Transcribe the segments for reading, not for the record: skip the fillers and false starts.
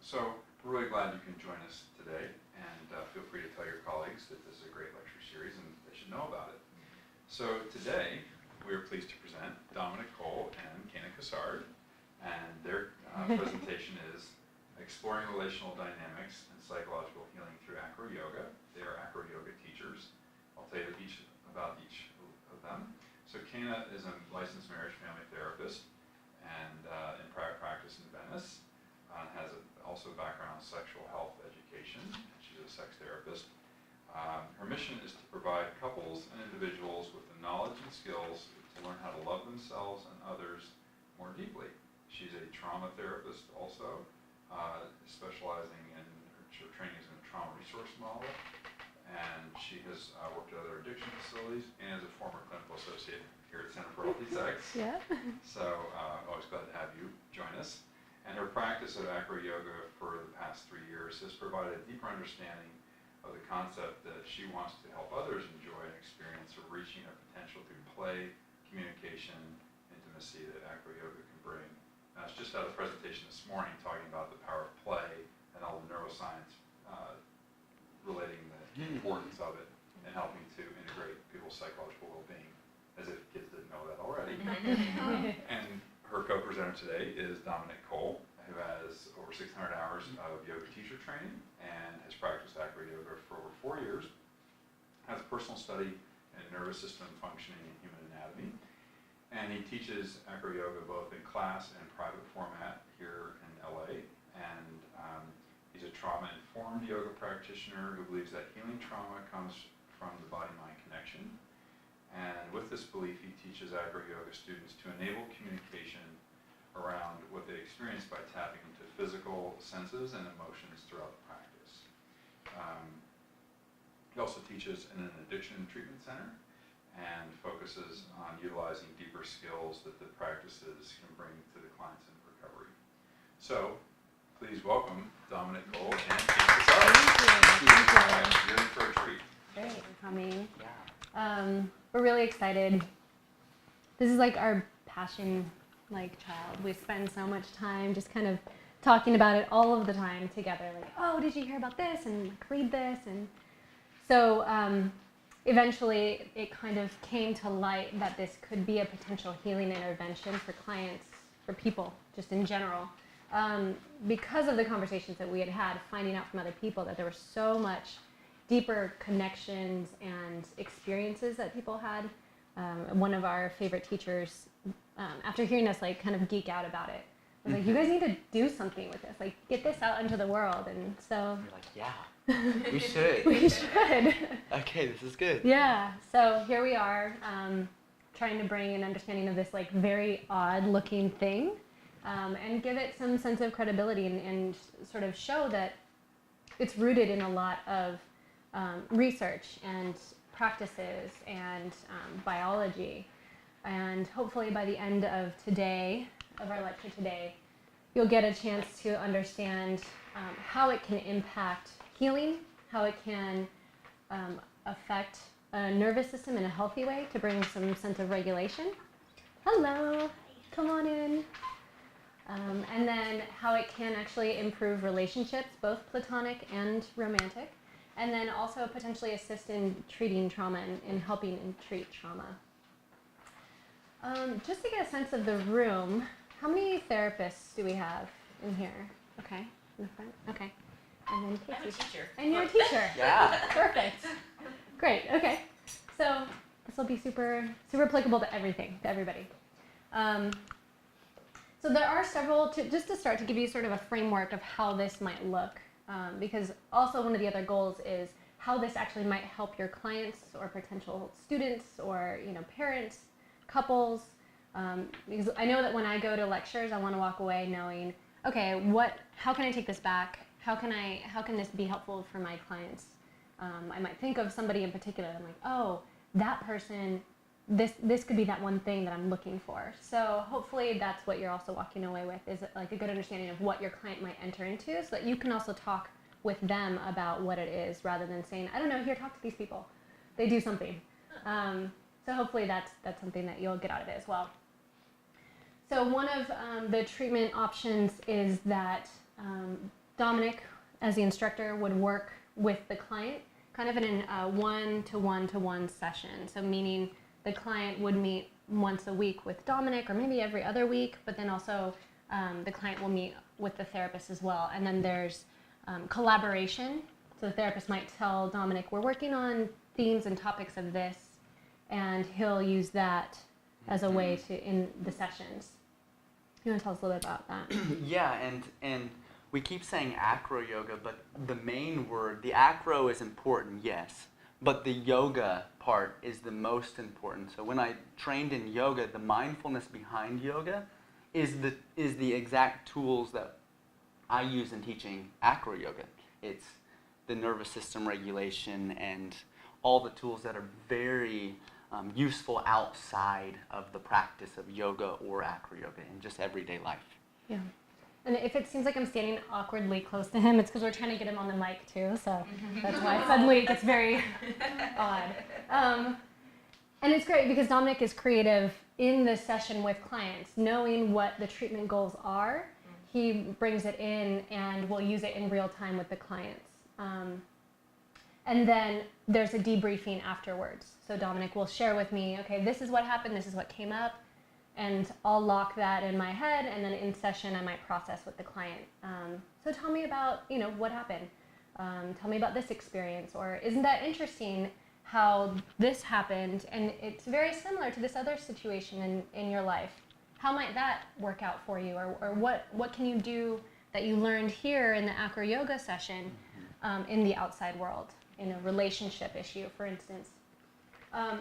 So we're really glad you can join us today, and feel free to tell your colleagues that this is a great lecture series and they should know about it. So today we are pleased to present Dominick and Kayna Cassard, and their presentation is Exploring Relational Dynamics and Psychological Healing through Acro Yoga. They are Acro Yoga teachers. I'll tell you about each of them. So Kayna is a licensed marriage family therapist and in private practice in Venice. Has also a background in sexual health education. She's a sex therapist. Her mission is to provide couples and individuals with the knowledge and skills to learn how to love themselves and others more deeply. She's a trauma therapist also, specializing in her training is in a trauma resource model, and she has worked at other addiction facilities and is a former clinical associate here at Center for Healthy Sex. Yeah. So always glad to have you join us. And her practice of Acro Yoga for the past 3 years has provided a deeper understanding of the concept that she wants to help others enjoy an experience of reaching their potential through play, communication, intimacy that Acro Yoga can bring. I was just at a presentation this morning talking about the power of play and all the neuroscience relating the importance of it and helping to integrate people's psychological well-being, as if kids didn't know that already. And her co-presenter today is Dominick, who has over 600 hours of yoga teacher training and has practiced Acro Yoga for over 4 years, has a personal study in nervous system functioning and human anatomy, and he teaches Acro Yoga both in class and private format here in LA, and he's a trauma-informed yoga practitioner who believes that healing trauma comes from the body-mind connection. And with this belief, he teaches Acro Yoga students to enable communication around what they experience by tapping into physical senses and emotions throughout the practice. He also teaches in an addiction treatment center and focuses on utilizing deeper skills that the practices can bring to the clients in recovery. So, please welcome Dominick and Kayna Cassard. Thank you. You're in for a treat. Great for coming. Yeah. We're really excited. This is like our passion, child. We spend so much time just kind of talking about it all of the time together. Like, oh, did you hear about this? And read this. And so eventually it kind of came to light that this could be a potential healing intervention for clients, for people, just in general. Because of the conversations that we had had, finding out from other people that there was so much deeper connections and experiences that people had. One of our favorite teachers, after hearing us kind of geek out about it, was like, you guys need to do something with this, get this out into the world. And so You're like, yeah, we should. we should. Okay, this is good. Yeah, so here we are, trying to bring an understanding of this very odd looking thing, and give it some sense of credibility and sort of show that it's rooted in a lot of research and practices and biology. And hopefully by the end of our lecture today, you'll get a chance to understand how it can impact healing, how it can affect a nervous system in a healthy way to bring some sense of regulation. Hello, come on in. And then how it can actually improve relationships, both platonic and romantic. And then also potentially assist in treating trauma and helping in treat trauma. Just to get a sense of the room, how many therapists do we have in here? Okay, in the front. Okay, and then Casey. I'm a teacher. And you're a teacher. Yeah. Perfect. Great. Okay, so this will be super applicable to everything, to everybody. So there are several. Just to start, to give you sort of a framework of how this might look. Because also one of the other goals is how this actually might help your clients or potential students or parents, couples. Because I know that when I go to lectures, I want to walk away knowing, okay, how can I take this back? How can this be helpful for my clients? I might think of somebody in particular. I'm like, oh, that person. This could be that one thing that I'm looking for. So hopefully that's what you're also walking away with, is a good understanding of what your client might enter into, so that you can also talk with them about what it is, rather than saying, I don't know, here, talk to these people. They do something. So hopefully that's something that you'll get out of it as well. So one of the treatment options is that Dominick, as the instructor, would work with the client kind of in a one-to-one-to-one session. So meaning the client would meet once a week with Dominick, or maybe every other week, but then also the client will meet with the therapist as well. And then there's collaboration. So the therapist might tell Dominick, we're working on themes and topics of this, and he'll use that as a way to, in the sessions. You want to tell us a little bit about that? Yeah, and we keep saying acro yoga, but the main word, the acro is important, yes, but the yoga part is the most important. So when I trained in yoga, the mindfulness behind yoga is the exact tools that I use in teaching acro yoga. It's the nervous system regulation and all the tools that are very useful outside of the practice of yoga or acro yoga in just everyday life. Yeah. And if it seems like I'm standing awkwardly close to him, it's because we're trying to get him on the mic too, so that's why suddenly it gets very odd. And it's great because Dominick is creative in the session with clients, knowing what the treatment goals are. He brings it in and will use it in real time with the clients. And then there's a debriefing afterwards. So Dominick will share with me, okay, this is what happened, this is what came up, and I'll lock that in my head, and then in session I might process with the client. So tell me about, what happened. Tell me about this experience, or isn't that interesting how this happened, and it's very similar to this other situation in your life. How might that work out for you, or what can you do that you learned here in the acro yoga session in the outside world, in a relationship issue, for instance.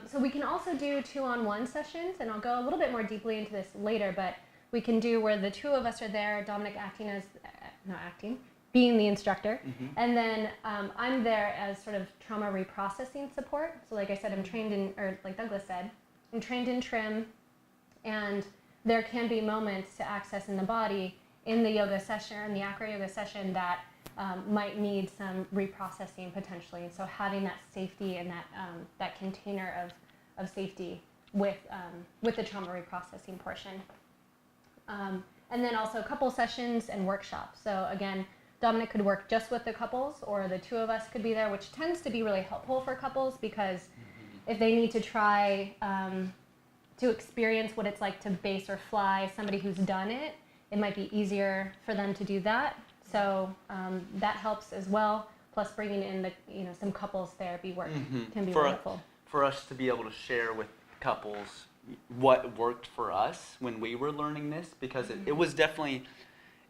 So we can also do 2-on-1 sessions, and I'll go a little bit more deeply into this later, but we can do where the two of us are there, Dominick being the instructor, and then I'm there as sort of trauma reprocessing support. So like I said, I'm trained in, or like Douglas said, I'm trained in trim, and there can be moments to access in the body in the yoga session, in the acro yoga session, that might need some reprocessing potentially. So having that safety and that container of safety with the trauma reprocessing portion. And then also couple sessions and workshops. So again, Dominick could work just with the couples, or the two of us could be there, which tends to be really helpful for couples, because if they need to try to experience what it's like to base or fly somebody who's done it, it might be easier for them to do that. So that helps as well. Plus, bringing in the some couples therapy work can be wonderful. For us to be able to share with couples what worked for us when we were learning this, because it was definitely,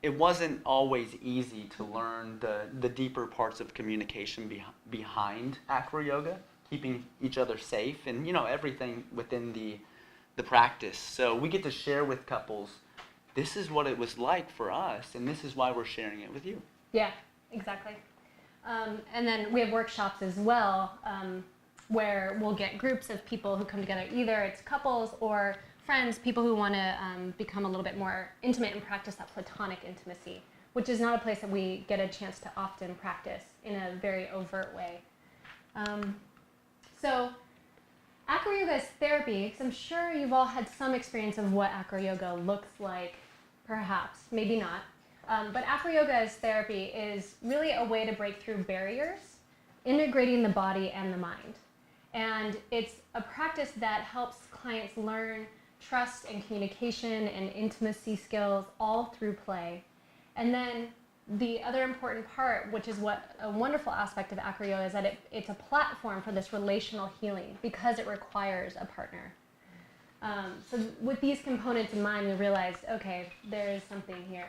it wasn't always easy to learn the deeper parts of communication behind acro yoga, keeping each other safe, and everything within the practice. So we get to share with couples, this is what it was like for us, and this is why we're sharing it with you. Yeah, exactly. And then we have workshops as well, where we'll get groups of people who come together. Either it's couples or friends, people who want to become a little bit more intimate and practice that platonic intimacy, which is not a place that we get a chance to often practice in a very overt way. So acro yoga is therapy, because I'm sure you've all had some experience of what acro yoga looks like, perhaps, maybe not. But acro yoga as therapy is really a way to break through barriers, integrating the body and the mind. And it's a practice that helps clients learn trust and communication and intimacy skills all through play. And then the other important part, which is what a wonderful aspect of acro yoga, is that it's a platform for this relational healing, because it requires a partner. So with these components in mind, we realized, okay, there is something here.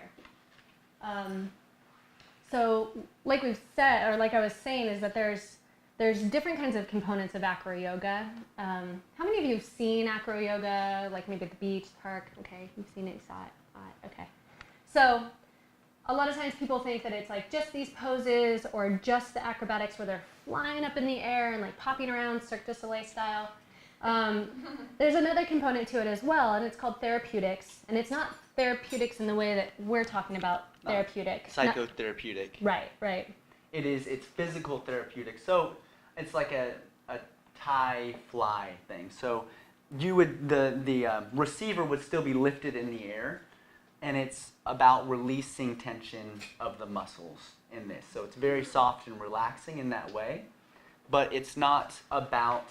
So like we've said, or like I was saying, is that there's different kinds of components of acro yoga. How many of you have seen acro yoga, like maybe at the beach, park? Okay, you've seen it, you saw it. Okay. So a lot of times people think that it's like just these poses or just the acrobatics where they're flying up in the air and like popping around Cirque du Soleil style. There's another component to it as well, and it's called therapeutics. And it's not therapeutics in the way that we're talking about therapeutic. Psychotherapeutic. Right. It's physical therapeutic. So it's like a tie fly thing. So you would the receiver would still be lifted in the air, and it's about releasing tension of the muscles in this. So it's very soft and relaxing in that way, but it's not about,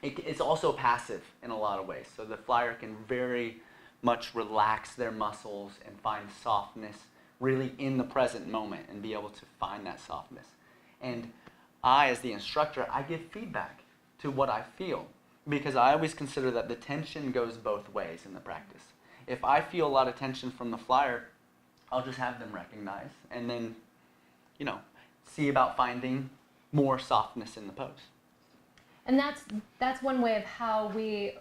it's also passive in a lot of ways. So the flyer can very much relax their muscles and find softness really in the present moment and be able to find that softness. And I, as the instructor, I give feedback to what I feel, because I always consider that the tension goes both ways in the practice. If I feel a lot of tension from the flyer, I'll just have them recognize and then, see about finding more softness in the pose. And that's one way of how we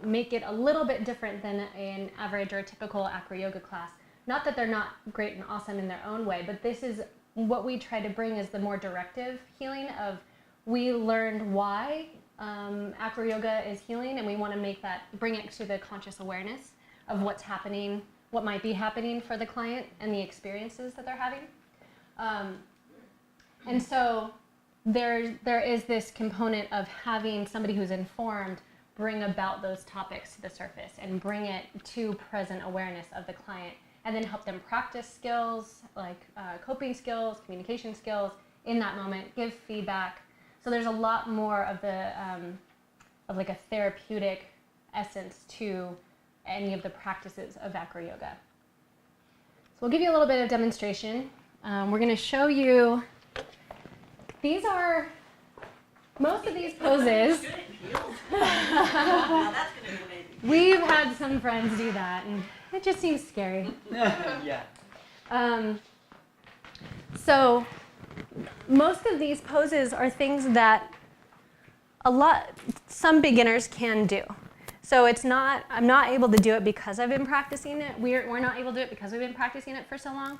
make it a little bit different than an average or typical acro yoga class. Not that they're not great and awesome in their own way, but this is what we try to bring is the more directive healing of we learned why acro yoga is healing, and we want to bring it to the conscious awareness of what's happening, what might be happening for the client and the experiences that they're having. And so there is this component of having somebody who's informed bring about those topics to the surface and bring it to present awareness of the client, and then help them practice skills like coping skills, communication skills in that moment, give feedback. So there's a lot more of the of like a therapeutic essence to any of the practices of acro yoga. So we'll give you a little bit of demonstration. We're going to show you. These are most of these poses. We've had some friends do that, and it just seems scary. Yeah. So most of these poses are things that some beginners can do. So I'm not able to do it because I've been practicing it. We're not able to do it because we've been practicing it for so long.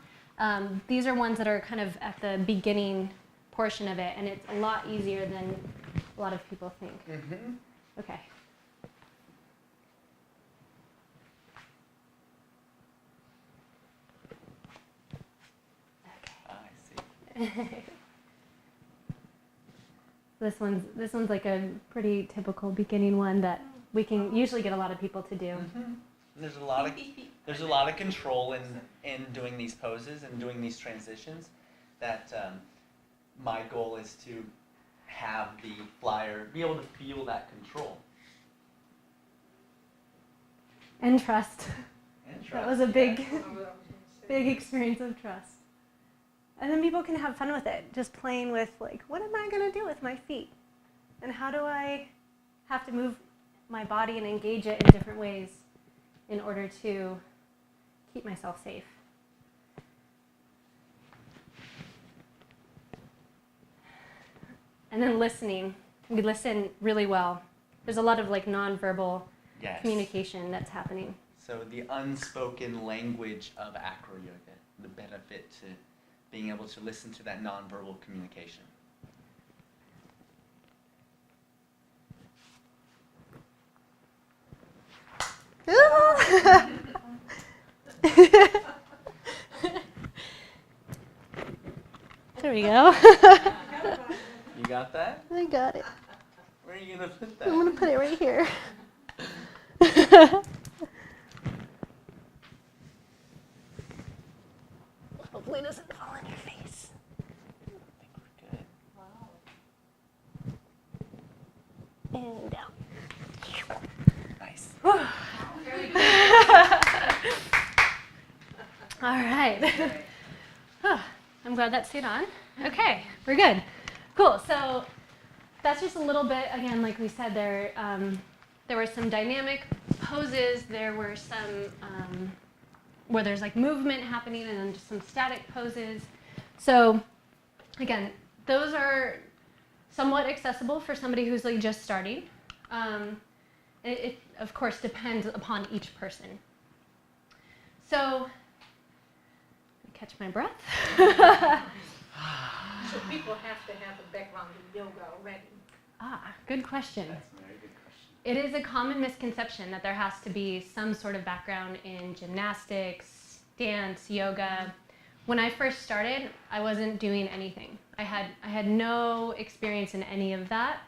These are ones that are kind of at the beginning portion of it, and it's a lot easier than a lot of people think. Mm-hmm. Okay. I see. This one's like a pretty typical beginning one that we can usually get a lot of people to do. Mm-hmm. There's a lot of control in doing these poses and doing these transitions that my goal is to have the flyer be able to feel that control. And trust. And trust. That was a big experience of trust. And then people can have fun with it, just playing with like, what am I going to do with my feet? And how do I have to move my body and engage it in different ways in order to keep myself safe? And then listening. We listen really well. There's a lot of like nonverbal communication that's happening. So the unspoken language of acro yoga, the benefit to being able to listen to that nonverbal communication. There we go. You got that? I got it. Where are you going to put that? I'm going to put it right here. Hopefully it doesn't fall on your face. I think we're good. Wow. And down. Nice. All right. I'm glad that stayed on. Okay, we're good. Cool. So that's just a little bit, again, like we said, there were some dynamic poses. There were some where there's like movement happening, and then just some static poses. So again, those are somewhat accessible for somebody who's like just starting. It of course depends upon each person. So catch my breath. So people have to have a background in yoga already. Good question. That's a very good question. It is a common misconception that there has to be some sort of background in gymnastics, dance, yoga. When I first started, I wasn't doing anything. I had no experience in any of that.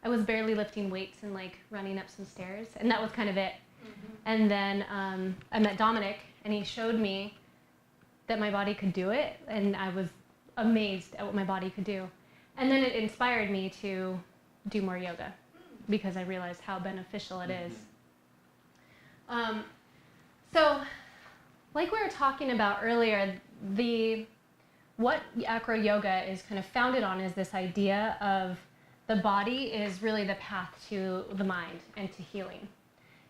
I was barely lifting weights and like running up some stairs, and that was kind of it. And then I met Dominick, and he showed me that my body could do it, and I was amazed at what my body could do. And then it inspired me to do more yoga because I realized how beneficial it is. So, like we were talking about earlier, what Acro Yoga is kind of founded on is this idea of the body is really the path to the mind and to healing.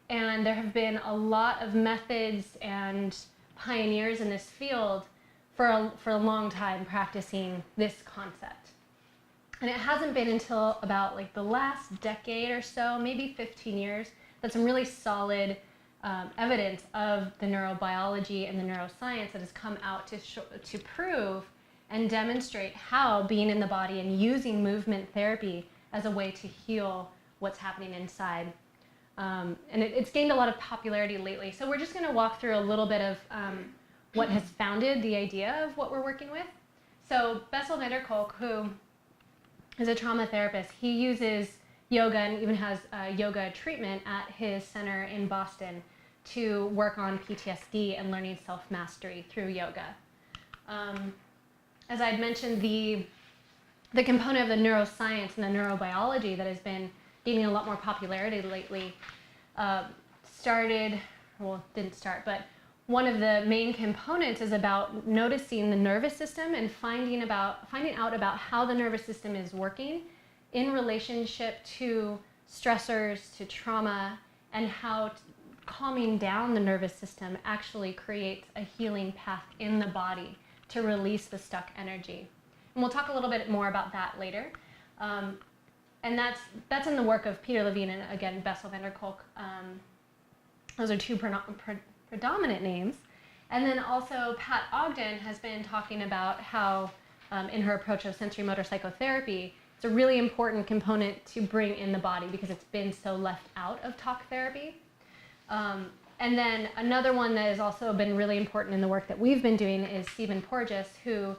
And there have been a lot of methods and pioneers in this field for a long time practicing this concept. And it hasn't been until about like the last decade or so, maybe 15 years, that some really solid evidence of the neurobiology and the neuroscience that has come out to prove and demonstrate how being in the body and using movement therapy as a way to heal what's happening inside. And it's gained a lot of popularity lately. So we're just going to walk through a little bit of what has founded the idea of what we're working with. So Bessel van der Kolk, who is a trauma therapist, he uses yoga and even has yoga treatment at his center in Boston to work on PTSD and learning self-mastery through yoga. As I had mentioned, the component of the neuroscience and the neurobiology that has been gaining a lot more popularity lately didn't start, but one of the main components is about noticing the nervous system and finding out about how the nervous system is working in relationship to stressors, to trauma, and how calming down the nervous system actually creates a healing path in the body to release the stuck energy. And we'll talk a little bit more about that later. And that's in the work of Peter Levine and, again, Bessel van der Kolk. Those are two predominant names. And then also Pat Ogden has been talking about how, in her approach of sensory motor psychotherapy, it's a really important component to bring in the body because it's been so left out of talk therapy. And then another one that has also been really important in the work that we've been doing is Stephen Porges, who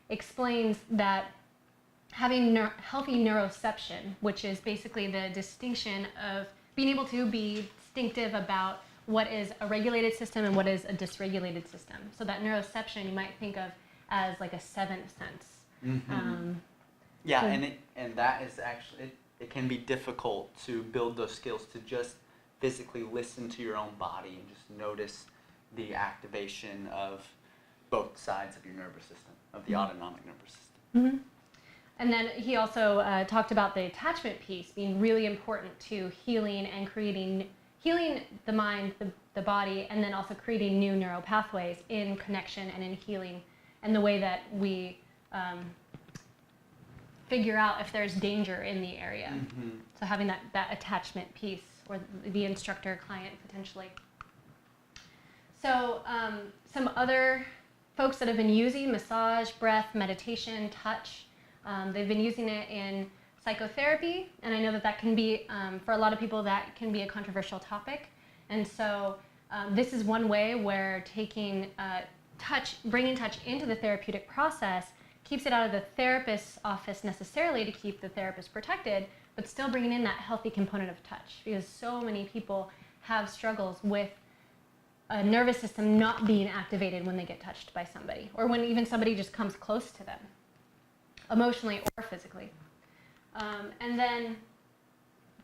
explains that having healthy neuroception, which is basically the distinction of being able to be distinctive about what is a regulated system and what is a dysregulated system. So that neuroception you might think of as like a seventh sense. Mm-hmm. And that is actually, it can be difficult to build those skills to just physically listen to your own body and just notice the activation of both sides of your nervous system, of the autonomic nervous system. Mm-hmm. And then he also talked about the attachment piece being really important to healing and healing the mind, the body, and then also creating new neural pathways in connection and in healing, and the way that we figure out if there's danger in the area. Mm-hmm. So having that attachment piece, or the instructor-client potentially. So some other folks that have been using massage, breath, meditation, touch, they've been using it in psychotherapy, and I know that can be, for a lot of people, that can be a controversial topic. And so this is one way where taking bringing touch into the therapeutic process keeps it out of the therapist's office necessarily to keep the therapist protected, but still bringing in that healthy component of touch, because so many people have struggles with a nervous system not being activated when they get touched by somebody, or when even somebody just comes close to them, emotionally or physically. And then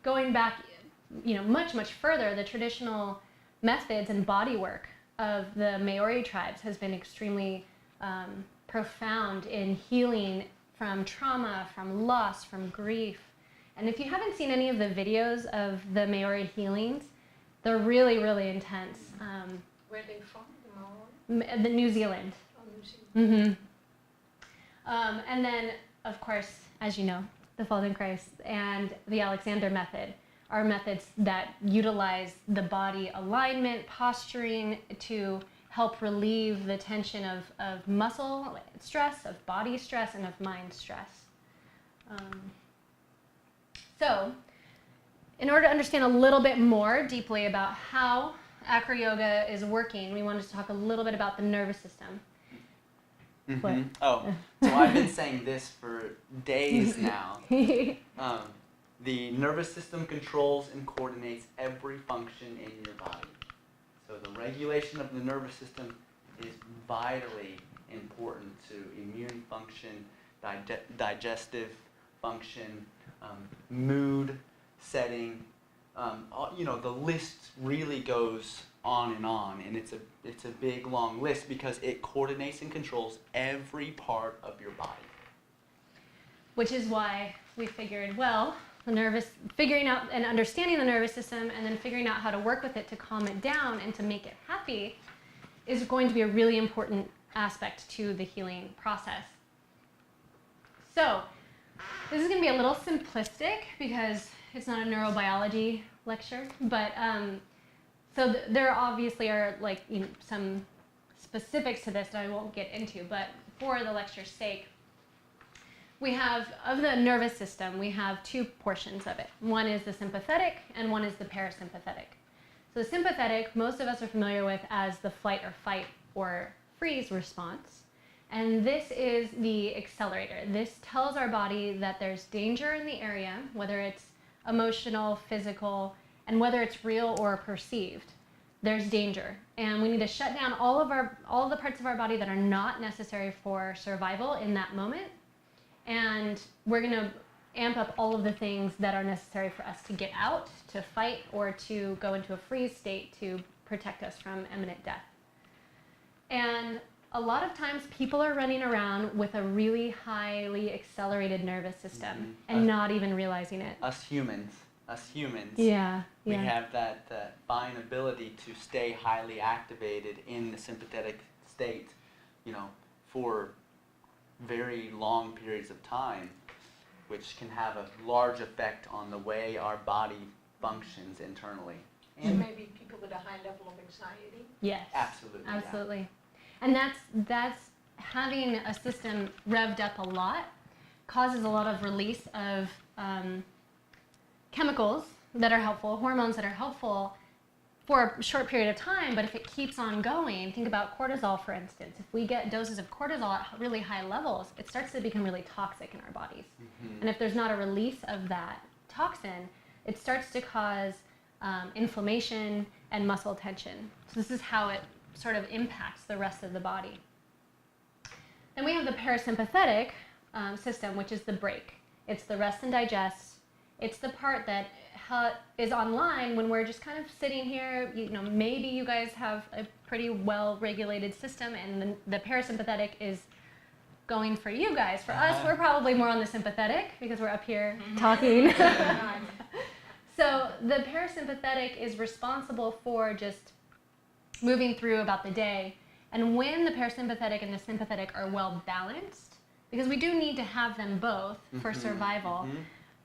going back, much, much further, the traditional methods and body work of the Maori tribes has been extremely profound in healing from trauma, from loss, from grief. And if you haven't seen any of the videos of the Maori healings, they're really, really intense. Where are they from? The Maori? The New Zealand. Oh, New Zealand. Mm-hmm. And then, of course, as you know, the Feldenkrais and the Alexander method are methods that utilize the body alignment, posturing to help relieve the tension of muscle stress, of body stress, and of mind stress. So, in order to understand a little bit more deeply about how Acro Yoga is working, we wanted to talk a little bit about the nervous system. Mm-hmm. Oh, so I've been saying this for days now. The nervous system controls and coordinates every function in your body. So the regulation of the nervous system is vitally important to immune function, digestive function, mood setting. The list really goes on, and it's a big long list because it coordinates and controls every part of your body. Which is why we figured, well, figuring out and understanding the nervous system and then figuring out how to work with it to calm it down and to make it happy is going to be a really important aspect to the healing process. So, this is going to be a little simplistic because it's not a neurobiology lecture, but there obviously are some specifics to this that I won't get into, but for the lecture's sake, we have, of the nervous system, we have two portions of it. One is the sympathetic and one is the parasympathetic. So the sympathetic, most of us are familiar with as the flight or fight or freeze response. And this is the accelerator. This tells our body that there's danger in the area, whether it's emotional, physical, and whether it's real or perceived. There's danger. And we need to shut down all of the parts of our body that are not necessary for survival in that moment. And we're going to amp up all of the things that are necessary for us to get out, to fight, or to go into a freeze state to protect us from imminent death. And a lot of times people are running around with a really highly accelerated nervous system and not even realizing it. Us humans, yeah. we have that fine ability to stay highly activated in the sympathetic state, for very long periods of time, which can have a large effect on the way our body functions internally. And maybe people with a high level of anxiety. Yes. Absolutely. Yeah. And that's having a system revved up a lot causes a lot of release of chemicals that are helpful, hormones that are helpful for a short period of time, but if it keeps on going, think about cortisol, for instance. If we get doses of cortisol at really high levels, it starts to become really toxic in our bodies. Mm-hmm. And if there's not a release of that toxin, it starts to cause inflammation and muscle tension. So this is how it sort of impacts the rest of the body. Then we have the parasympathetic system, which is the break. It's the rest and digest. It's the part that is online when we're just kind of sitting here. Maybe you guys have a pretty well-regulated system, and the parasympathetic is going for you guys. For us, we're probably more on the sympathetic because we're up here talking. So the parasympathetic is responsible for just moving through about the day. And when the parasympathetic and the sympathetic are well balanced, because we do need to have them both for survival,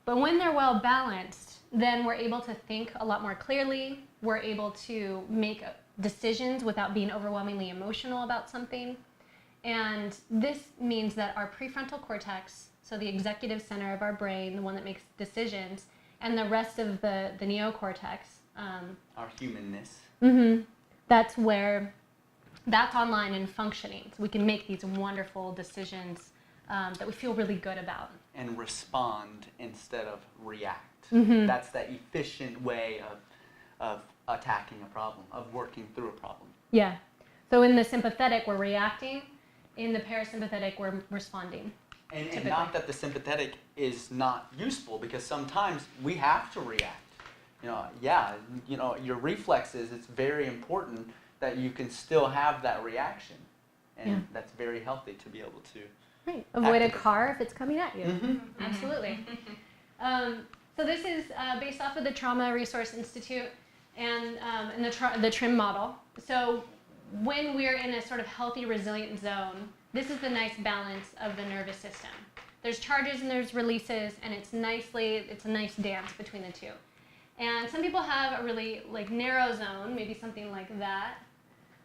but when they're well balanced, then we're able to think a lot more clearly. We're able to make decisions without being overwhelmingly emotional about something. And this means that our prefrontal cortex, so the executive center of our brain, the one that makes decisions, and the rest of the neocortex. Our humanness. That's online and functioning. So we can make these wonderful decisions that we feel really good about. And respond instead of react. Mm-hmm. That's the efficient way of attacking a problem, of working through a problem. Yeah. So in the sympathetic, we're reacting. In the parasympathetic, we're responding. And not that the sympathetic is not useful, because sometimes we have to react. Your reflexes, it's very important that you can still have that reaction. And that's very healthy to be able to. Right. Avoid a car if it's coming at you. Mm-hmm. Absolutely. So this is based off of the Trauma Resource Institute and the TRIM model. So when we're in a sort of healthy, resilient zone, this is the nice balance of the nervous system. There's charges and there's releases, and it's a nice dance between the two. And some people have a really narrow zone, maybe something like that.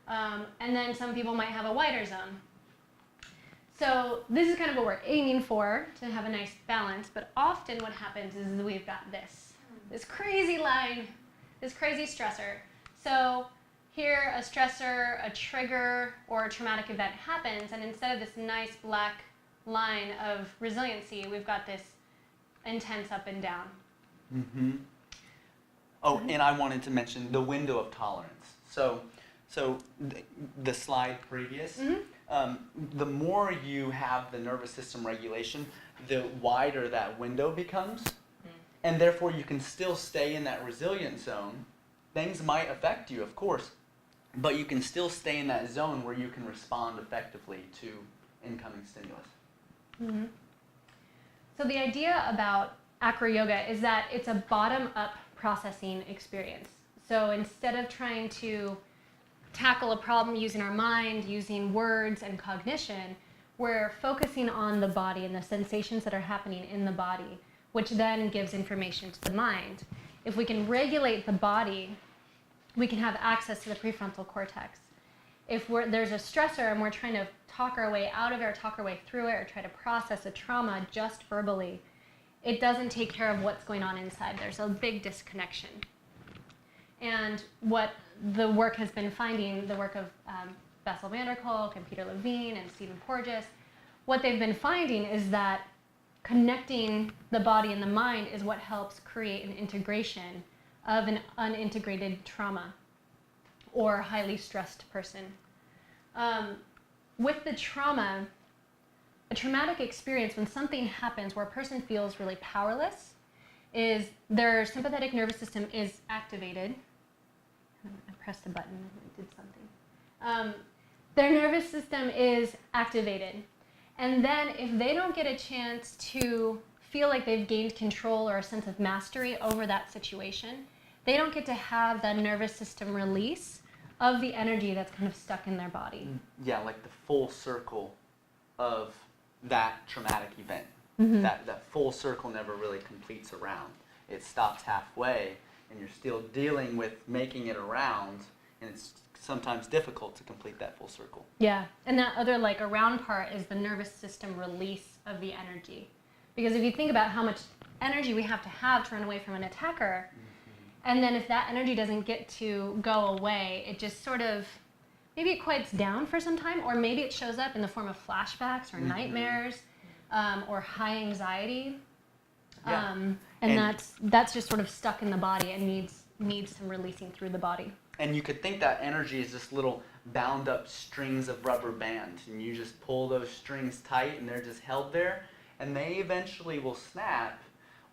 And then some people might have a wider zone. So this is kind of what we're aiming for, to have a nice balance, but often what happens is we've got this crazy line, this crazy stressor. So here a stressor, a trigger, or a traumatic event happens, and instead of this nice black line of resiliency, we've got this intense up and down. Mm-hmm. Oh, and I wanted to mention the window of tolerance. So the slide previous, the more you have the nervous system regulation, the wider that window becomes, and therefore you can still stay in that resilient zone. Things might affect you, of course, but you can still stay in that zone where you can respond effectively to incoming stimulus. Mm-hmm. So the idea about Acro Yoga is that it's a bottom-up processing experience. So instead of trying to tackle a problem using our mind, using words and cognition, we're focusing on the body and the sensations that are happening in the body, which then gives information to the mind. If we can regulate the body, we can have access to the prefrontal cortex. If there's a stressor and we're trying to talk our way out of it or talk our way through it or try to process a trauma just verbally, it doesn't take care of what's going on inside. There's a big disconnection. And what the work has been finding, the work of Bessel van der Kolk and Peter Levine and Stephen Porges, what they've been finding is that connecting the body and the mind is what helps create an integration of an unintegrated trauma or highly stressed person. With the trauma, a traumatic experience, when something happens where a person feels really powerless, is their sympathetic nervous system is activated. I pressed a button and it did something. Their nervous system is activated. And then if they don't get a chance to feel like they've gained control or a sense of mastery over that situation, they don't get to have that nervous system release of the energy that's kind of stuck in their body. Yeah, like the full circle of that traumatic event. Mm-hmm. That full circle never really completes around. It stops halfway, and you're still dealing with making it around, and it's sometimes difficult to complete that full circle. Yeah, and that other like around part is the nervous system release of the energy. Because if you think about how much energy we have to run away from an attacker, and then if that energy doesn't get to go away, it just sort of, maybe it quiets down for some time, or maybe it shows up in the form of flashbacks or nightmares, or high anxiety. Yeah. And that's just sort of stuck in the body and needs some releasing through the body. And you could think that energy is just little bound up strings of rubber band, and you just pull those strings tight and they're just held there, and they eventually will snap,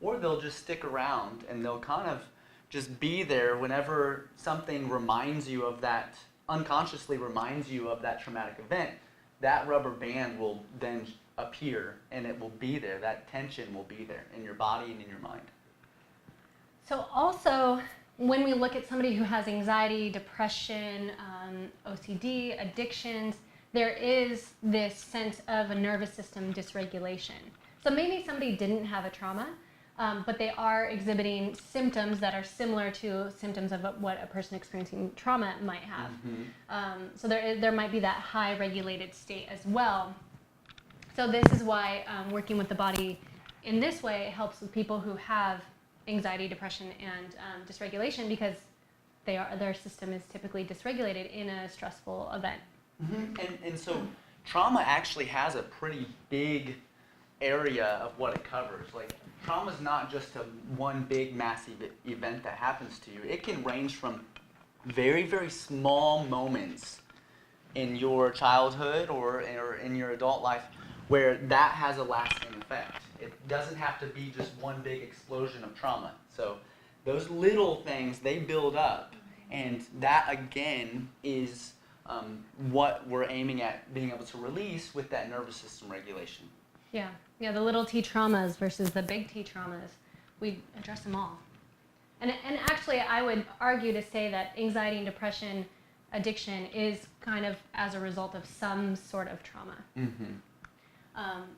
or they'll just stick around and they'll kind of just be there whenever something reminds you of that, unconsciously reminds you of that traumatic event. That rubber band will then appear and it will be there. That tension will be there in your body and in your mind. So also, when we look at somebody who has anxiety, depression, OCD, addictions, there is this sense of a nervous system dysregulation. So maybe somebody didn't have a trauma, but they are exhibiting symptoms that are similar to symptoms of what a person experiencing trauma might have. Mm-hmm. So there might be that high regulated state as well. So this is why working with the body in this way helps with people who have anxiety, depression, and dysregulation, because their system is typically dysregulated in a stressful event. Mm-hmm. And so trauma actually has a pretty big area of what it covers. Like, trauma is not just one big massive event that happens to you. It can range from very, very small moments in your childhood or in your adult life where that has a lasting effect. It doesn't have to be just one big explosion of trauma. So those little things, they build up, and that again is what we're aiming at being able to release with that nervous system regulation. Yeah, the little T traumas versus the big T traumas, we address them all. And actually, I would argue to say that anxiety and depression, addiction is kind of as a result of some sort of trauma. Mm-hmm.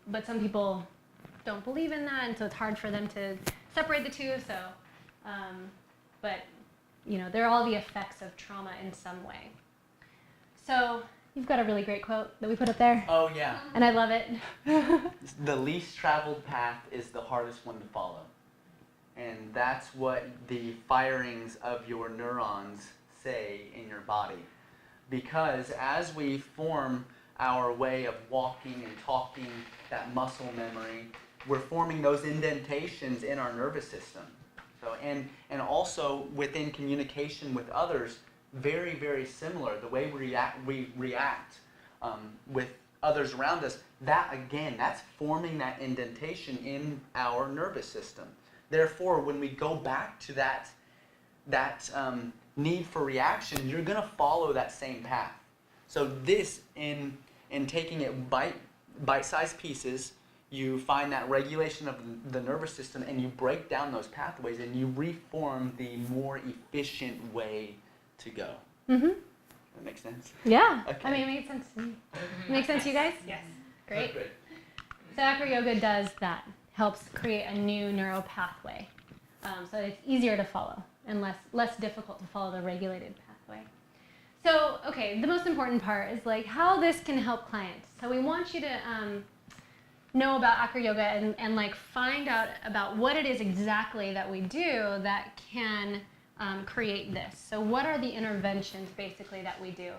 But some people don't believe in that, and so it's hard for them to separate the two. So, but they're all the effects of trauma in some way. So you've got a really great quote that we put up there. Oh yeah. And I love it. The least traveled path is the hardest one to follow. And that's what the firings of your neurons say in your body. Because as we form our way of walking and talking, that muscle memory, we're forming those indentations in our nervous system. So and also within communication with others, very, very similar. The way we react with others around us, that again, that's forming that indentation in our nervous system. Therefore, when we go back to that need for reaction, you're going to follow that same path. So this, in taking it bite-sized pieces, you find that regulation of the nervous system and you break down those pathways and you reform the more efficient way to go. Mm-hmm. That makes sense? Yeah. Okay. I mean, it made sense to me. Make sense to you guys? Yes. Great. Great. So Acro Yoga does that, helps create a new neural pathway. So it's easier to follow and less difficult to follow the regulated pathway. So, okay, the most important part is like how this can help clients. So we want you to know about Acro Yoga and like find out about what it is exactly that we do that can create this. So what are the interventions basically that we do?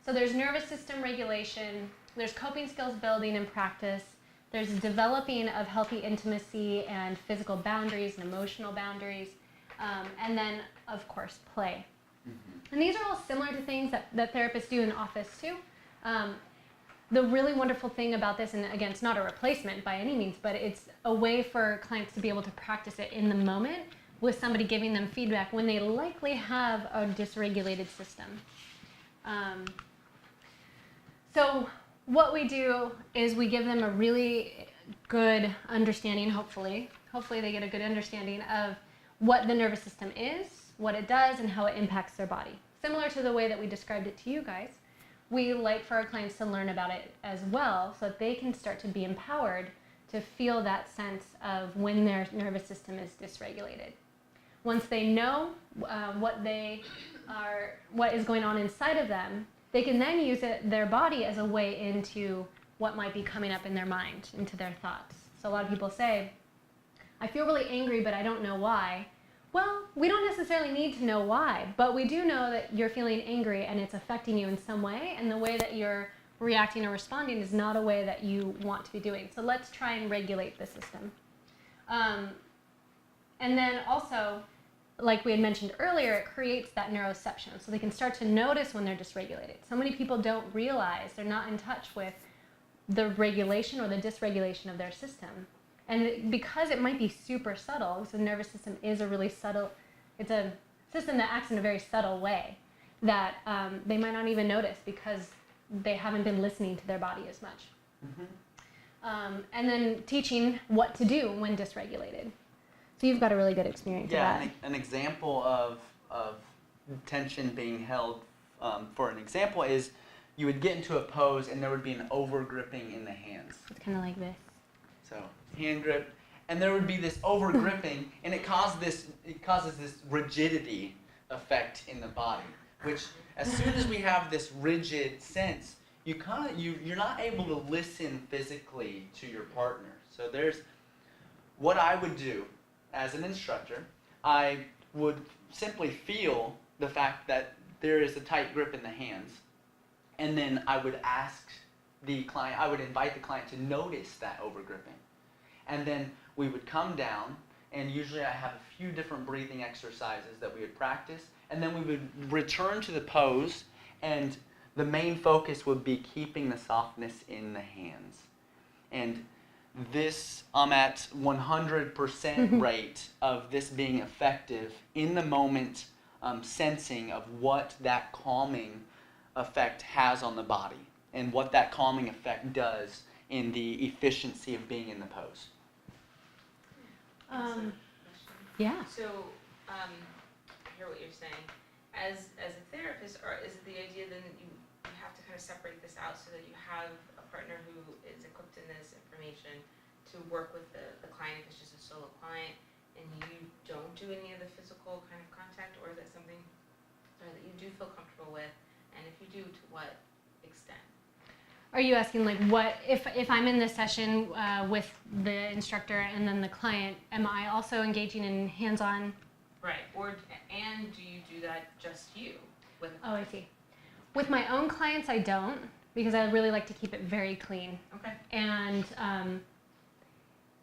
So there's nervous system regulation, there's coping skills building and practice, there's developing of healthy intimacy and physical boundaries and emotional boundaries, and then of course play. And these are all similar to things that therapists do in the office too. The really wonderful thing about this, and again, it's not a replacement by any means, but it's a way for clients to be able to practice it in the moment with somebody giving them feedback when they likely have a dysregulated system. So what we do is we give them a really good understanding, hopefully they get a good understanding of what the nervous system is, what it does, and how it impacts their body. Similar to the way that we described it to you guys, we like for our clients to learn about it as well so that they can start to be empowered to feel that sense of when their nervous system is dysregulated. Once they know what is going on inside of them, they can then use their body as a way into what might be coming up in their mind, into their thoughts. So a lot of people say, I feel really angry, but I don't know why. Well, we don't necessarily need to know why, but we do know that you're feeling angry and it's affecting you in some way, and the way that you're reacting or responding is not a way that you want to be doing. So let's try and regulate the system. And then also, like we had mentioned earlier, it creates that neuroception, so they can start to notice when they're dysregulated. So many people don't realize they're not in touch with the regulation or the dysregulation of their system. And because it might be super subtle, because the nervous system is a really subtle, it's a system that acts in a very subtle way that they might not even notice because they haven't been listening to their body as much. Mm-hmm. And then teaching what to do when dysregulated. So you've got a really good experience with that. Yeah, an example of tension being held, for an example, is you would get into a pose and there would be an over-gripping in the hands. It's kind of like this. So hand grip, and there would be this over-gripping, and it causes this rigidity effect in the body, which as soon as we have this rigid sense, you're not able to listen physically to your partner. So there's what I would do as an instructor. I would simply feel the fact that there is a tight grip in the hands, and then I would invite the client to notice that over-gripping. And then we would come down, and usually I have a few different breathing exercises that we would practice, and then we would return to the pose, and the main focus would be keeping the softness in the hands. And this, I'm at 100% rate of this being effective in the moment, sensing of what that calming effect has on the body and what that calming effect does in the efficiency of being in the pose. Yeah. So, I hear what you're saying. As a therapist, or is it the idea then that you have to kind of separate this out so that you have a partner who is equipped in this information to work with the client if it's just a solo client, and you don't do any of the physical kind of contact, or is that something that you do feel comfortable with, and if you do, to what extent? Are you asking like what if I'm in this session with the instructor and then the client, am I also engaging in hands-on? Right. And do you do that just you with? Oh, I see. With my own clients, I don't, because I really like to keep it very clean. Okay. And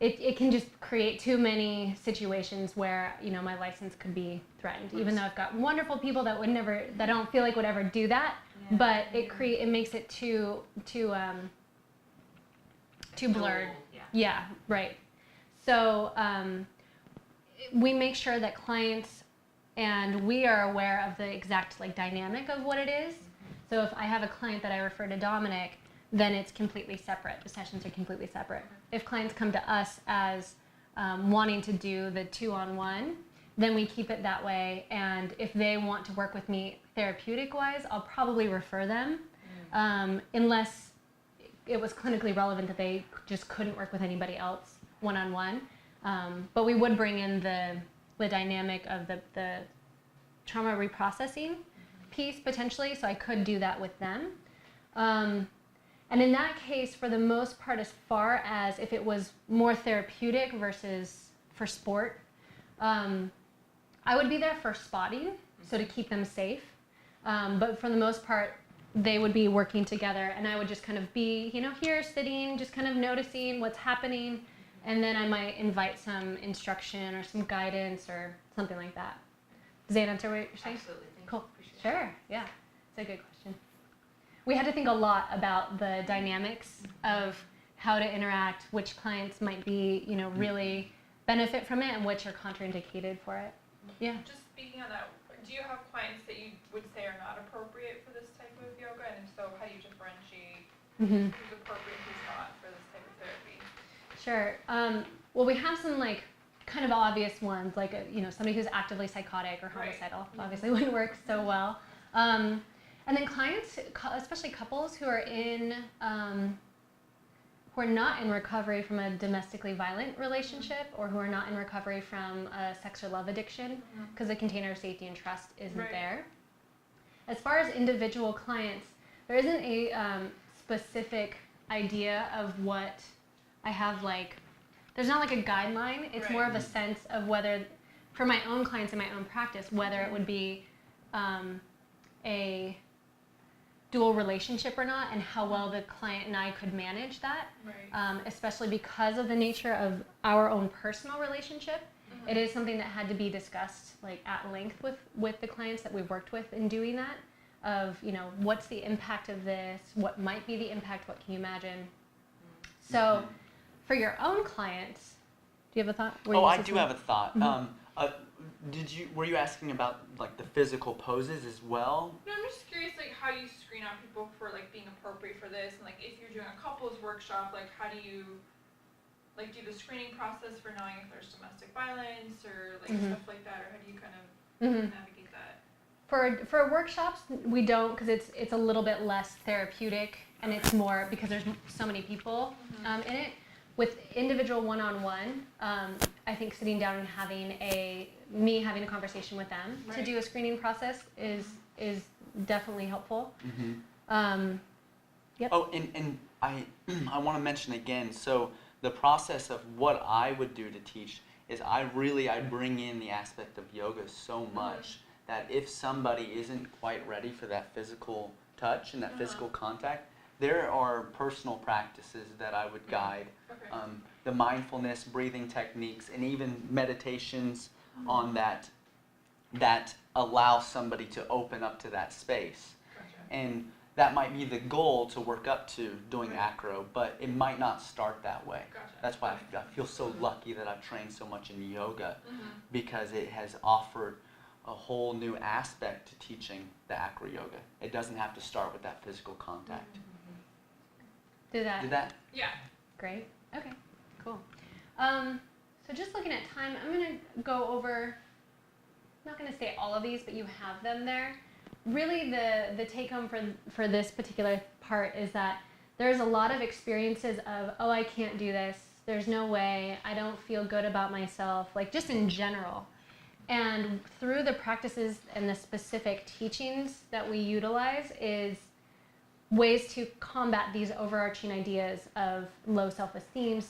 it can just create too many situations where, you know, my license could be threatened, even though I've got wonderful people that I don't feel like would ever do that, but it makes it too blurred. Yeah, right. So we make sure that clients and we are aware of the exact like dynamic of what it is. So if I have a client that I refer to Dominick, then it's completely separate. The sessions are completely separate. If clients come to us as wanting to do the 2-on-1, then we keep it that way. And if they want to work with me therapeutic-wise, I'll probably refer them, unless it was clinically relevant that they just couldn't work with anybody else one-on-one. But we would bring in the dynamic of the trauma reprocessing piece potentially, so I could do that with them. And in that case, for the most part, as far as if it was more therapeutic versus for sport, I would be there for spotting, so to keep them safe. But for the most part, they would be working together, and I would just kind of be, you know, here sitting, just kind of noticing what's happening, and then I might invite some instruction or some guidance or something like that. Does that answer what you're saying? Absolutely. Thank Cool. you. Appreciate it. Sure. Yeah. It's a good question. We had to think a lot about the dynamics of how to interact, which clients might be, you know, really benefit from it and which are contraindicated for it. Yeah. Just speaking on that, do you have clients that you would say are not appropriate for this type of yoga? And if so, how do you differentiate who's appropriate and who's not for this type of therapy? Sure. Well, we have some like kind of obvious ones, like you know, somebody who's actively psychotic or homicidal. Obviously, wouldn't work so well. And then clients, especially couples who are who are not in recovery from a domestically violent relationship, or who are not in recovery from a sex or love addiction, because the container of safety and trust isn't there. As far as individual clients, there isn't a specific idea of what I have like. There's not like a guideline. It's more of a sense of whether, for my own clients in my own practice, whether it would be a dual relationship or not, and how well the client and I could manage that, especially because of the nature of our own personal relationship. It is something that had to be discussed like at length with the clients that we've worked with in doing that, of, you know, what's the impact of this, what might be the impact, what can you imagine. So for your own clients, do you have a thought? I do have a thought. Were you asking about like the physical poses as well? No, I'm just curious, like how you screen out people for like being appropriate for this, and like if you're doing a couples workshop, like how do you like do the screening process for knowing if there's domestic violence or like stuff like that, or how do you kind of navigate that? For workshops, we don't, because it's a little bit less therapeutic, and it's more because there's so many people in it. With individual one-on-one, I think sitting down and having a conversation with them to do a screening process is definitely helpful. Yep. Oh, and I want to mention again, so the process of what I would do to teach is I bring in the aspect of yoga so much that if somebody isn't quite ready for that physical touch and that physical contact, there are personal practices that I would guide. The mindfulness, breathing techniques, and even meditations on that allow somebody to open up to that space. And that might be the goal to work up to doing acro, but it might not start that way. That's why I feel so lucky that I've trained so much in yoga, because it has offered a whole new aspect to teaching the acro yoga. It doesn't have to start with that physical contact. Did that? Yeah. Great. Okay. Cool. So just looking at time, I'm going to go over, I'm not going to say all of these, but you have them there. Really the take home for this particular part is that there's a lot of experiences of, oh, I can't do this. There's no way. I don't feel good about myself, like just in general. And through the practices and the specific teachings that we utilize is ways to combat these overarching ideas of low self-esteem,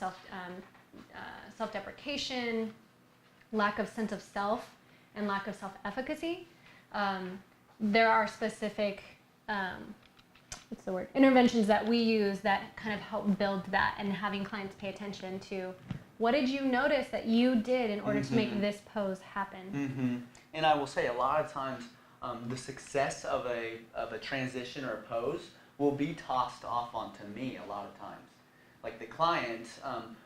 self-deprecation, lack of sense of self, and lack of self-efficacy. There are specific, interventions that we use that kind of help build that, and having clients pay attention to What did you notice that you did in order to make this pose happen? Mm-hmm. And I will say a lot of times the success of a transition or a pose will be tossed off onto me a lot of times. Like the client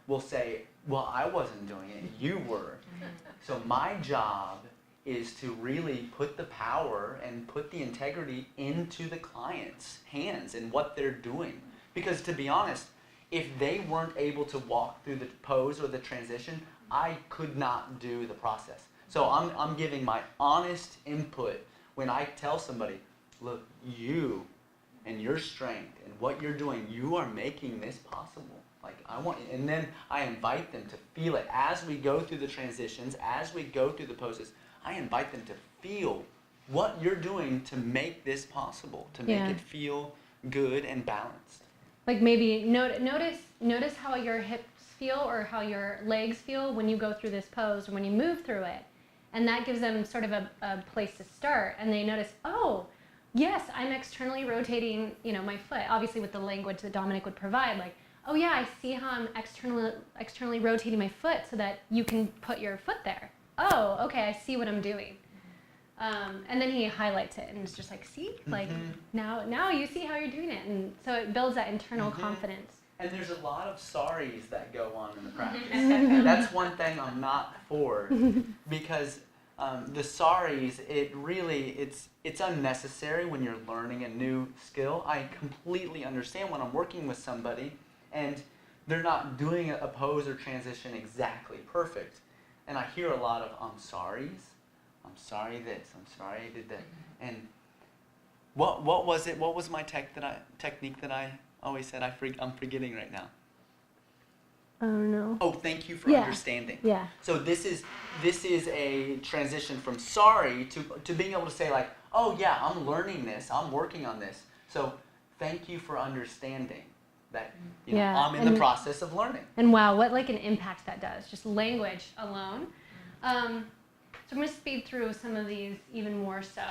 will say, well, I wasn't doing it, you were. So my job is to really put the power and put the integrity into the client's hands and what they're doing. Because to be honest, if they weren't able to walk through the pose or the transition, I could not do the process. So I'm giving my honest input when I tell somebody, look, you and your strength and what you're doing, you are making this possible. Like and then I invite them to feel it as we go through the transitions, as we go through the poses. I invite them to feel what you're doing to make this possible, to make it feel good and balanced. Like maybe notice how your hips feel or how your legs feel when you go through this pose or when you move through it. And that gives them sort of a place to start. And they notice, oh, yes, I'm externally rotating, my foot. Obviously with the language that Dominick would provide, like, oh yeah, I see how I'm externally rotating my foot so that you can put your foot there. Oh, okay, I see what I'm doing. And then he highlights it and it's just like, see, like now you see how you're doing it. And so it builds that internal confidence. And there's a lot of sorries that go on in the practice. That's one thing I'm not for, because the sorries, it's unnecessary when you're learning a new skill. I completely understand when I'm working with somebody and they're not doing a pose or transition exactly perfect. And I hear a lot of I'm sorries. I'm sorry this. I'm sorry I did that. And what was it? What was my technique that I always said? I'm forgetting right now. Oh no. Oh, thank you for understanding. Yeah. So this is a transition from sorry to being able to say like, oh yeah, I'm learning this. I'm working on this. So thank you for understanding that I'm in the process of learning. And wow, what like an impact that does, just language alone. So I'm going to speed through some of these even more so.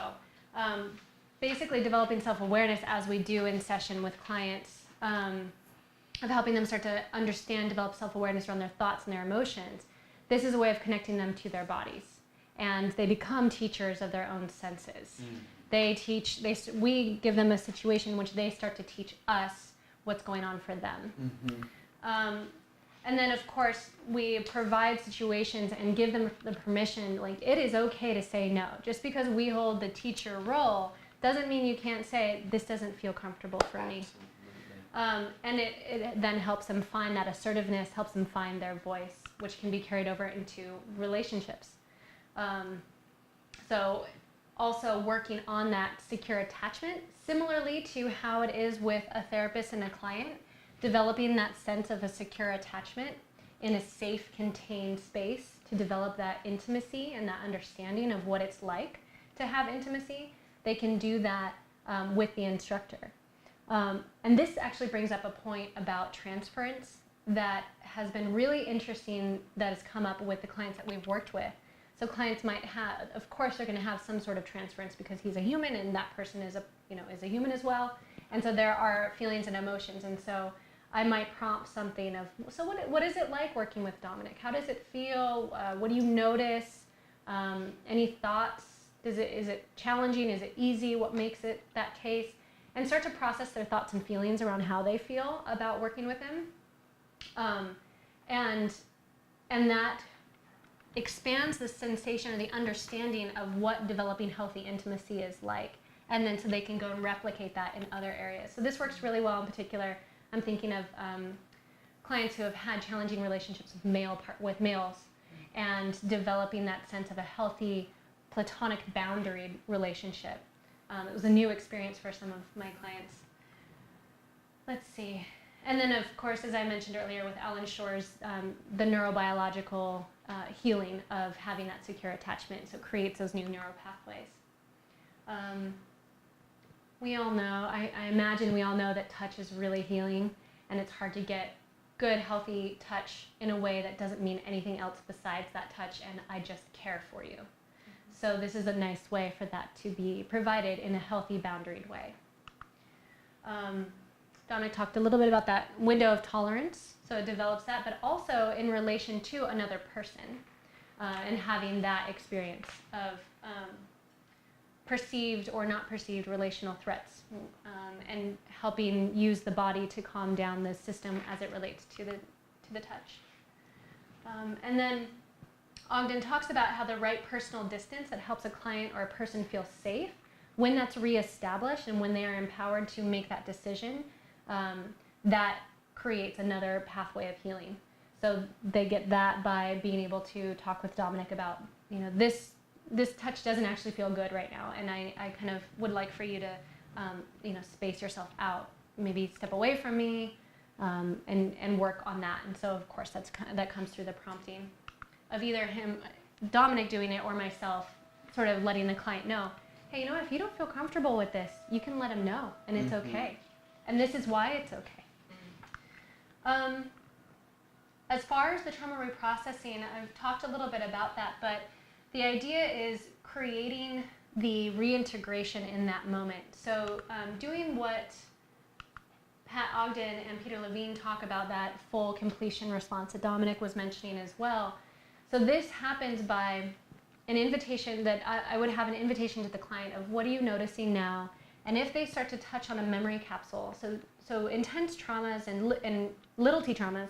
Basically developing self-awareness as we do in session with clients, of helping them start to understand, develop self-awareness around their thoughts and their emotions. This is a way of connecting them to their bodies. And they become teachers of their own senses. We give them a situation in which they start to teach us what's going on for them. And then, of course, we provide situations and give them the permission, like, it is okay to say no. Just because we hold the teacher role doesn't mean you can't say, this doesn't feel comfortable for me. And it then helps them find that assertiveness, helps them find their voice, which can be carried over into relationships. So also working on that secure attachment, similarly to how it is with a therapist and a client, developing that sense of a secure attachment in a safe, contained space to develop that intimacy and that understanding of what it's like to have intimacy. They can do that with the instructor. And this actually brings up a point about transference that has been really interesting that has come up with the clients that we've worked with. So clients might have, of course, they're going to have some sort of transference because he's a human and that person is a human as well. And so there are feelings and emotions. And so I might prompt something of, so what is it like working with Dominick? How does it feel? What do you notice? Any thoughts? Is it challenging? Is it easy? What makes it that case? And start to process their thoughts and feelings around how they feel about working with him. And that expands the sensation or the understanding of what developing healthy intimacy is like. And then so they can go and replicate that in other areas. So this works really well in particular. I'm thinking of clients who have had challenging relationships with males and developing that sense of a healthy platonic boundaried relationship. It was a new experience for some of my clients. Let's see. And then, of course, as I mentioned earlier with Alan Shore's, the neurobiological healing of having that secure attachment, so it creates those new neural pathways. We all know, I imagine we all know that touch is really healing, and it's hard to get good, healthy touch in a way that doesn't mean anything else besides that touch and I just care for you. So this is a nice way for that to be provided in a healthy, boundaried way. Dominick talked a little bit about that window of tolerance, so it develops that, but also in relation to another person and having that experience of perceived or not perceived relational threats and helping use the body to calm down the system as it relates to the touch. And then Ogden talks about how the right personal distance that helps a client or a person feel safe, when that's reestablished and when they are empowered to make that decision, that creates another pathway of healing. So they get that by being able to talk with Dominick about, this touch doesn't actually feel good right now, and I kind of would like for you to, space yourself out, maybe step away from me, and work on that. And so of course that comes through the prompting of either Dominick doing it, or myself sort of letting the client know, hey, if you don't feel comfortable with this, you can let him know, and it's okay. And this is why it's okay. As far as the trauma reprocessing, I've talked a little bit about that, but the idea is creating the reintegration in that moment. So doing what Pat Ogden and Peter Levine talk about, that full completion response that Dominick was mentioning as well. So this happens by an invitation that I would have an invitation to the client of, what are you noticing now? And if they start to touch on a memory capsule, so intense traumas and little t traumas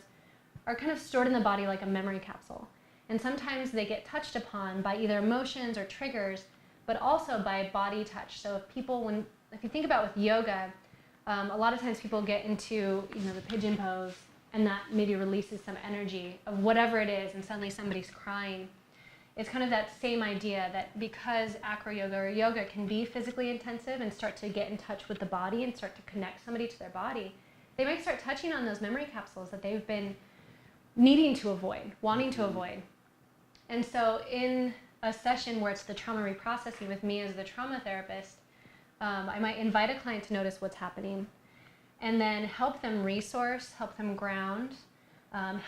are kind of stored in the body like a memory capsule. And sometimes they get touched upon by either emotions or triggers, but also by body touch. So if you think about with yoga, a lot of times people get into the pigeon pose, and that maybe releases some energy of whatever it is, and suddenly somebody's crying. It's kind of that same idea that because acro yoga or yoga can be physically intensive and start to get in touch with the body and start to connect somebody to their body, they might start touching on those memory capsules that they've been needing to avoid, wanting to avoid. And so in a session where it's the trauma reprocessing with me as the trauma therapist, I might invite a client to notice what's happening, and then help them resource, help them ground,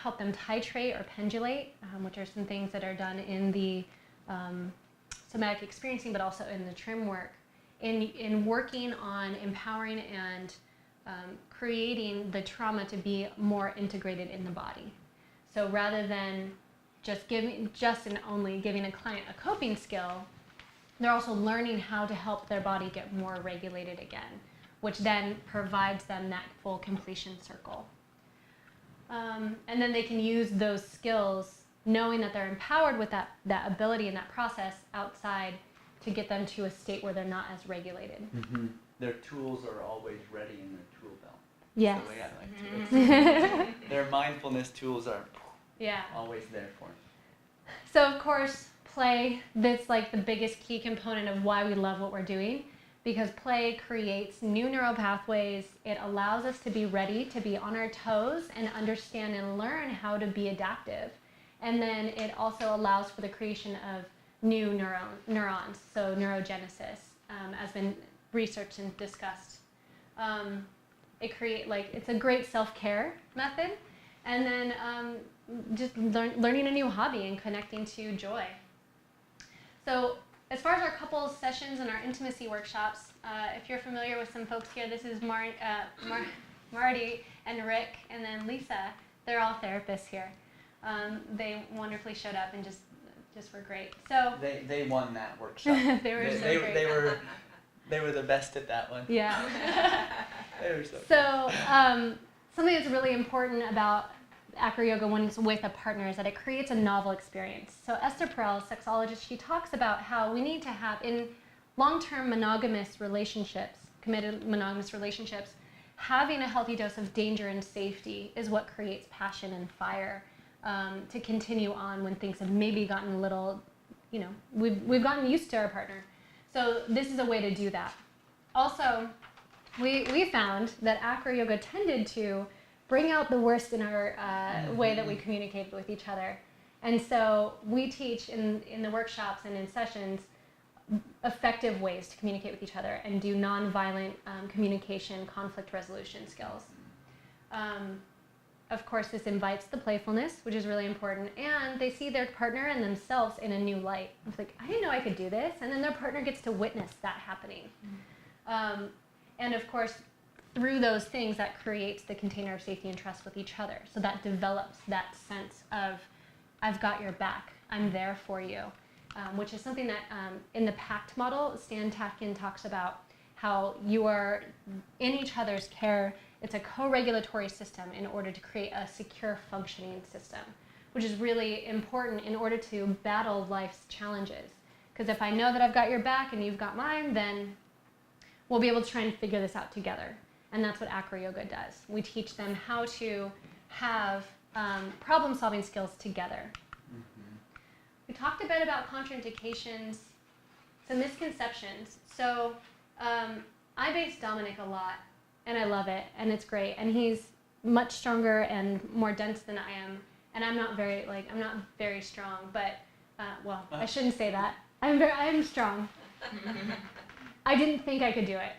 help them titrate or pendulate, which are some things that are done in the somatic experiencing, but also in the trim work, in working on empowering and creating the trauma to be more integrated in the body. So rather than just and only giving a client a coping skill, they're also learning how to help their body get more regulated again, which then provides them that full completion circle. And then they can use those skills, knowing that they're empowered with that ability and that process outside, to get them to a state where they're not as regulated. Mm-hmm. Their tools are always ready in their tool belt. Yes. That's the way I like to explain it. Their mindfulness tools are always there for them. So of course, play, that's like the biggest key component of why we love what we're doing, because play creates new neural pathways. It allows us to be ready to be on our toes and understand and learn how to be adaptive. And then it also allows for the creation of new neurons, so neurogenesis, has been researched and discussed. It's a great self-care method. And then just learning a new hobby and connecting to joy. So as far as our couples sessions and our intimacy workshops, if you're familiar with some folks here, this is Marty and Rick, and then Lisa. They're all therapists here. They wonderfully showed up and just were great. So they won that workshop. they were great. They were the best at that one. Yeah. They were So something that's really important about acro yoga when it's with a partner is that it creates a novel experience. So Esther Perel, sexologist, she talks about how we need to have, in long-term monogamous relationships, committed monogamous relationships, having a healthy dose of danger and safety is what creates passion and fire to continue on when things have maybe gotten a little, we've gotten used to our partner. So this is a way to do that. Also, we found that acro yoga tended to bring out the worst in our way that we communicate with each other. And so we teach in the workshops and in sessions effective ways to communicate with each other and do nonviolent communication, conflict resolution skills. Of course, this invites the playfulness, which is really important, and they see their partner and themselves in a new light. It's like, I didn't know I could do this, and then their partner gets to witness that happening. And of course, through those things, that creates the container of safety and trust with each other. So that develops that sense of, I've got your back, I'm there for you, which is something that in the PACT model, Stan Tatkin talks about how you are in each other's care. It's a co-regulatory system in order to create a secure functioning system, which is really important in order to battle life's challenges. Because if I know that I've got your back and you've got mine, then we'll be able to try and figure this out together. And that's what Acro Yoga does. We teach them how to have problem-solving skills together. We talked a bit about contraindications, some misconceptions. So I base Dominick a lot, and I love it, and it's great. And he's much stronger and more dense than I am, and I'm not very strong. But well, I shouldn't say that. I'm strong. I didn't think I could do it,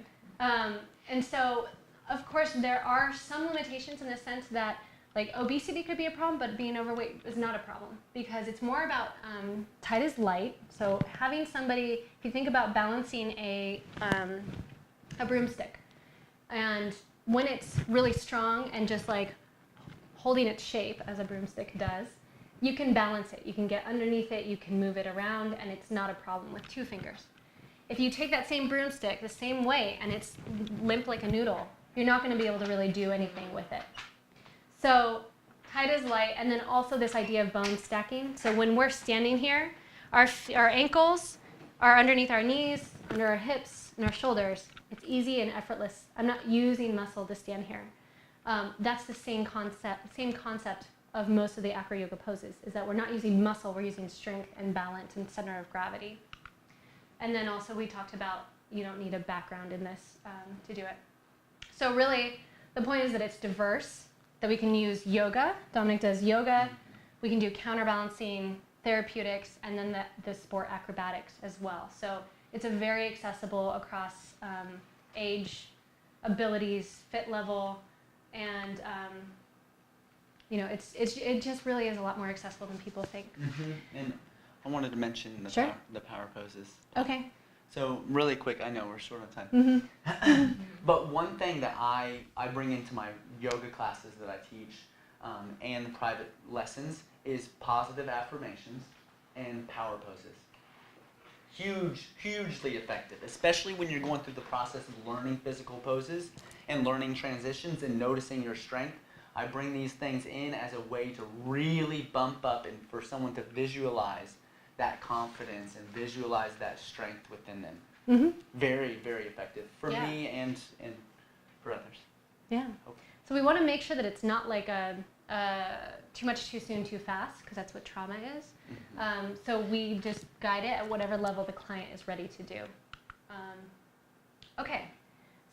and so of course there are some limitations in the sense that, like, obesity could be a problem, but being overweight is not a problem, because it's more about tight as light. So having somebody, if you think about balancing a broomstick, and when it's really strong and just like holding its shape as a broomstick does, you can balance it. You can get underneath it, you can move it around, and it's not a problem with 2 fingers. If you take that same broomstick, the same weight, and it's limp like a noodle, you're not going to be able to really do anything with it. So tight as light, and then also this idea of bone stacking. So when we're standing here, our ankles are underneath our knees, under our hips, and our shoulders. It's easy and effortless. I'm not using muscle to stand here. That's the same concept of most of the Acro Yoga poses, is that we're not using muscle, we're using strength and balance and center of gravity. And then also we talked about you don't need a background in this to do it. So really, the point is that it's diverse, that we can use yoga. Dominick does yoga. We can do counterbalancing, therapeutics, and then the sport acrobatics as well. So it's a very accessible across age, abilities, fit level, and it just really is a lot more accessible than people think. And I wanted to mention the power poses. Okay. So really quick, I know we're short on time. But one thing that I bring into my yoga classes that I teach and the private lessons is positive affirmations and power poses. Hugely effective, especially when you're going through the process of learning physical poses and learning transitions and noticing your strength. I bring these things in as a way to really bump up and for someone to visualize that confidence and visualize that strength within them. Very, very effective for me and for others. Yeah. Okay. So we want to make sure that it's not like a too much, too soon, too fast, because that's what trauma is. So we just guide it at whatever level the client is ready to do. Okay.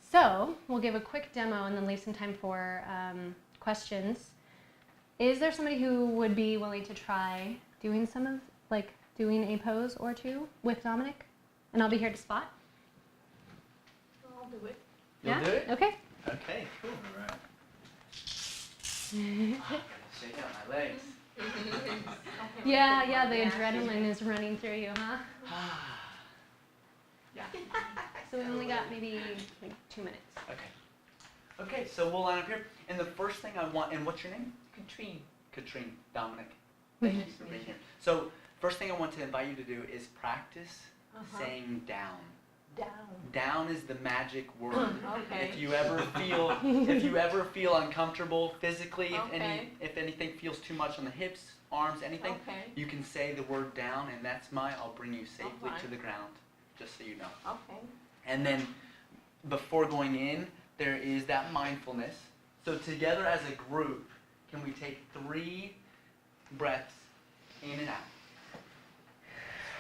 So we'll give a quick demo and then leave some time for questions. Is there somebody who would be willing to try doing doing a pose or two with Dominick? And I'll be here to spot. I'll do it. You'll do it? Okay. Okay, cool. All right. I'm gonna shake out my legs. Yeah, the adrenaline is running through you, huh? Yeah. So we only got maybe 2 minutes. Okay, so we'll line up here. And the first thing I want, and what's your name? Katrine. Dominick. Thank you for being here. So first thing I want to invite you to do is practice saying down. Down is the magic word. Okay. If you ever feel uncomfortable physically, if anything feels too much on the hips, arms, anything, you can say the word down, and that's I'll bring you safely to the ground, just so you know. Okay. And then before going in, there is that mindfulness. So together as a group, can we take 3 breaths in and out?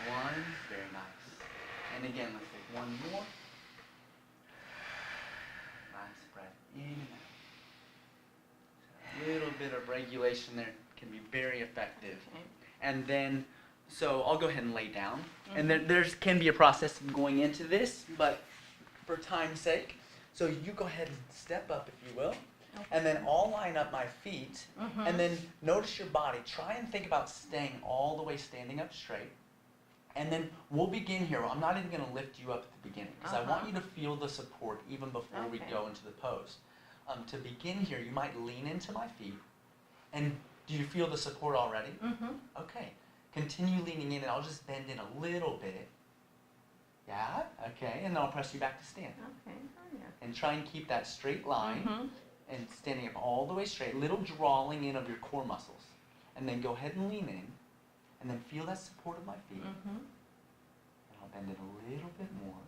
One, very nice. And again, let's take one more. Nice breath in and out. So a little bit of regulation there can be very effective. Okay. And then, so I'll go ahead and lay down. And then there can be a process of going into this, but for time's sake, so you go ahead and step up, if you will. And then I'll line up my feet, and then notice your body. Try and think about staying all the way standing up straight. And then we'll begin here. I'm not even going to lift you up at the beginning because I want you to feel the support even before we go into the pose. To begin here, you might lean into my feet. And do you feel the support already? Mm-hmm. Okay. Continue leaning in, and I'll just bend in a little bit. Yeah? Okay. And then I'll press you back to stand. Okay. Oh, yeah. And try and keep that straight line Mm-hmm. and standing up all the way straight. Little drawing in of your core muscles. And then go ahead and lean in. And then feel that support of my feet. Mm-hmm. And I'll bend in a little bit more.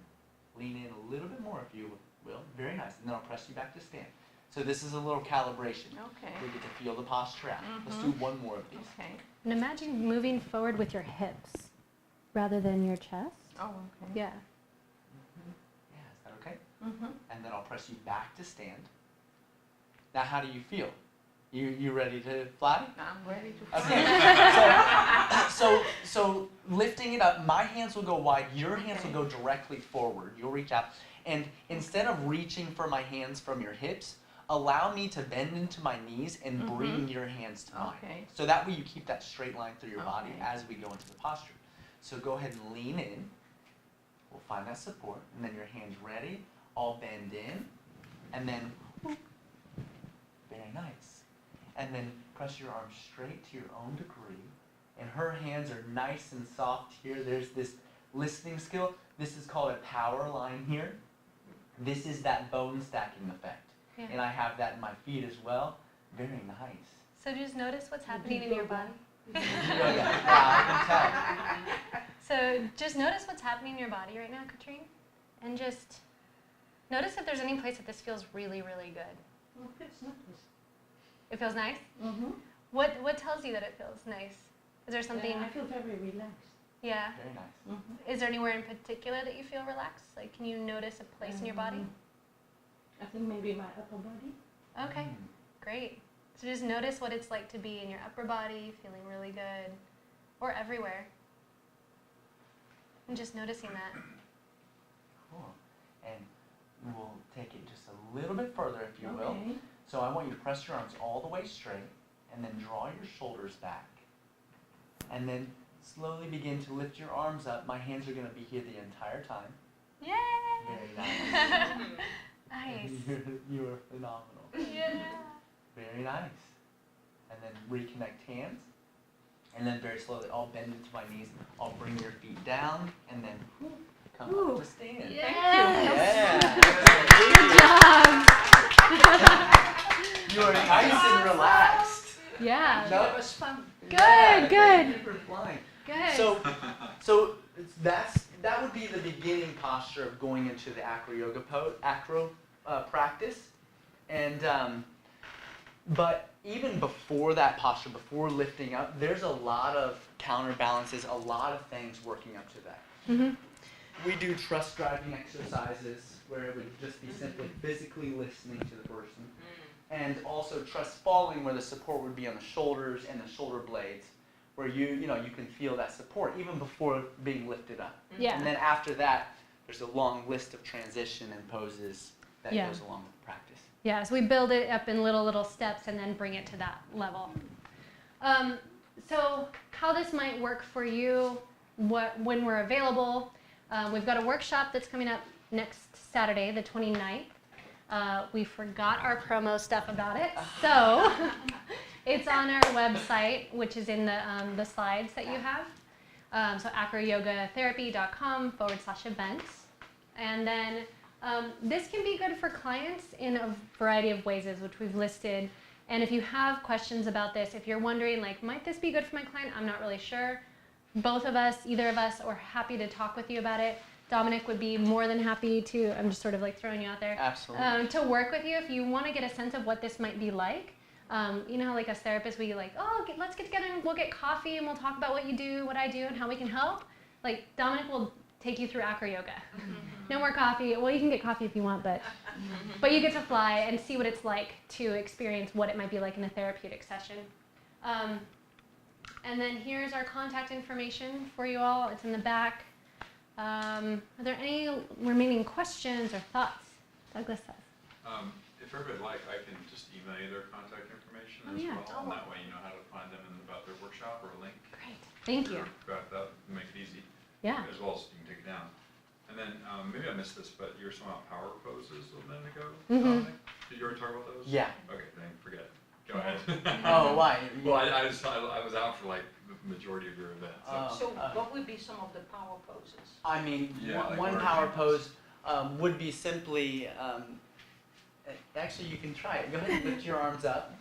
Lean in a little bit more if you will. Very nice. And then I'll press you back to stand. So this is a little calibration. Okay. We get to feel the posture out. Let's do one more of these. Okay. And imagine moving forward with your hips rather than your chest. Oh, okay. Yeah. Yeah, is that okay? Mm-hmm. And then I'll press you back to stand. Now how do you feel? You ready to fly? I'm ready to Okay. So lifting it up, my hands will go wide, your hands will go directly forward. You'll reach out. And instead of reaching for my hands from your hips, allow me to bend into my knees and bring your hands to mine. Okay. So that way you keep that straight line through your body Okay. as we go into the posture. So go ahead and lean in. We'll find that support. And then your hands ready. All bend in. And then, whoop. Very nice. And then press your arms straight to your own degree. And her hands are nice and soft here. There's this listening skill. This is called a power line here. This is that bone stacking effect. Yeah. And I have that in my feet as well. Very nice. So just notice what's happening in your body. Yeah, I can tell. So just notice what's happening in your body right now, Katrine. And just notice if there's any place that this feels really, really good. Well, it's nice. It feels nice? Mm-hmm. What tells you that it feels nice? Is there something? Yeah, I feel very relaxed. Yeah. Very nice. Mm-hmm. Is there anywhere in particular that you feel relaxed? Like, can you notice a place in your body? I think maybe my upper body. Okay, great. So just notice what it's like to be in your upper body, feeling really good, or everywhere. And just noticing that. Cool. And we'll take it just a little bit further, if you will. Okay. So I want you to press your arms all the way straight, and then draw your shoulders back. And then slowly begin to lift your arms up. My hands are going to be here the entire time. Yay! Very nice. Nice. You are phenomenal. Yeah. Very nice. And then reconnect hands. And then very slowly, I'll bend into my knees. I'll bring your feet down, and then come up to stand. Yes. Yeah. You are nice and relaxed. Yeah. No, It was fun. Good, good. Thank you for flying. Good. So that would be the beginning posture of going into the acro yoga acro practice, and but even before that posture, before lifting up, there's a lot of counterbalances, a lot of things working up to that. Mm-hmm. We do trust driving exercises where it would just be simply physically listening to the person, and also trust falling where the support would be on the shoulders and the shoulder blades, where you can feel that support even before being lifted up. Yeah. And then after that, there's a long list of transition and poses that Yeah. goes along with the practice. Yeah, so we build it up in little steps and then bring it to that level. So how this might work for you, when we're available, we've got a workshop that's coming up next Saturday, the 29th. We forgot our promo stuff about it, so it's on our website, which is in the slides that you have. So acroyogatherapy.com/events. And then this can be good for clients in a variety of ways, which we've listed. And if you have questions about this, if you're wondering, like, might this be good for my client? I'm not really sure. Either of us, are happy to talk with you about it. Dominick would be more than happy to, I'm just sort of like throwing you out there, Absolutely. to work with you if you want to get a sense of what this might be like. You know how like as therapists we like, let's get together and we'll get coffee and we'll talk about what you do, what I do, and how we can help. Like Dominick will take you through acro yoga. No more coffee. Well, you can get coffee if you want, but you get to fly and see what it's like to experience what it might be like in a therapeutic session. And then here's our contact information for you all. It's in the back. Are there any remaining questions or thoughts? Douglas says. If everybody would like, I can just email you their contact information Oh, as yeah. well, and that way you know how to find them and about their workshop or a link. Great. Thank you. That would make it easy. Yeah. as well as you can take it down. And then, maybe I missed this, but you were talking about power poses a minute ago, Mhm. Dominic? Did you already talk about those? Yeah. Okay, then forget it. Go Yeah. ahead. Oh, why? Well, I was out for like the majority of your event, so. Oh. So what would be some of the power poses? I mean, Yeah, like one what are power examples? pose would be simply, actually you can try it. Go ahead and lift your arms up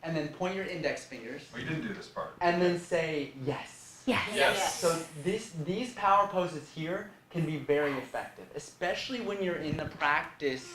and then point your index fingers Well, you didn't do this part. and then say yes. Yes. Yes. So these power poses here can be very effective, especially when you're in the practice